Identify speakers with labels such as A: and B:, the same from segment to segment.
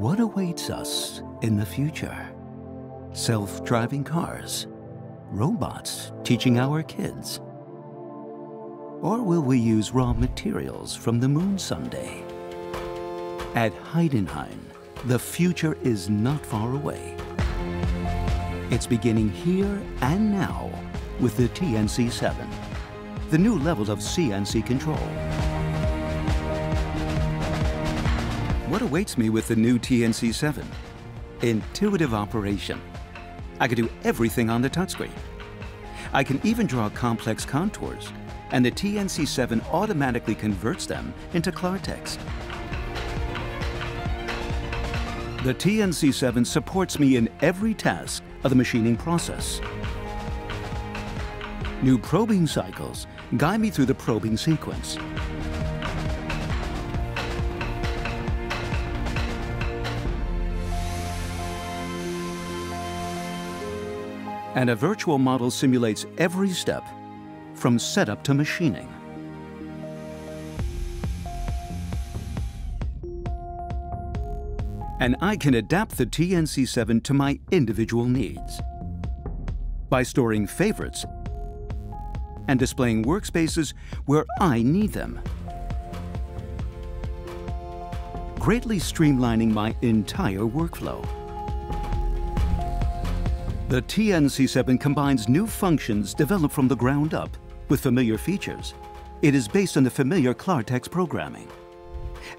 A: What awaits us in the future? Self-driving cars? Robots teaching our kids? Or will we use raw materials from the moon someday? At HEIDENHAIN, the future is not far away. It's beginning here and now with the TNC7, the new level of CNC control. What awaits me with the new TNC7? Intuitive operation. I can do everything on the touchscreen. I can even draw complex contours, and the TNC7 automatically converts them into klartext. The TNC7 supports me in every task of the machining process. New probing cycles guide me through the probing sequence. And a virtual model simulates every step from setup to machining. And I can adapt the TNC7 to my individual needs by storing favorites and displaying workspaces where I need them, greatly streamlining my entire workflow. The TNC7 combines new functions developed from the ground up with familiar features. It is based on the familiar klartext programming,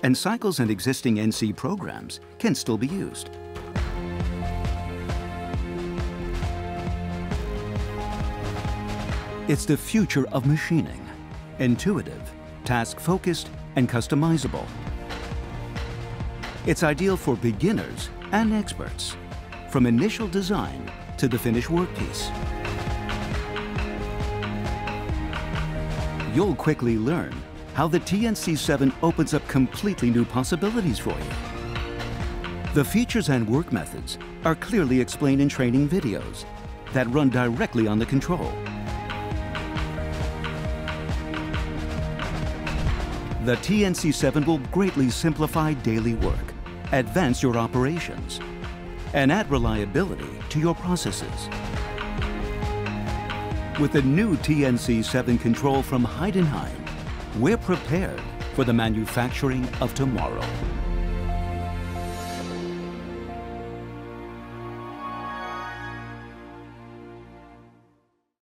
A: and cycles and existing NC programs can still be used. It's the future of machining, intuitive, task-focused, and customizable. It's ideal for beginners and experts, from initial design to the finished workpiece. You'll quickly learn how the TNC7 opens up completely new possibilities for you. The features and work methods are clearly explained in training videos that run directly on the control. The TNC7 will greatly simplify daily work, advance your operations, and add reliability to your processes. With the new TNC7 control from HEIDENHAIN, we're prepared for the manufacturing of tomorrow.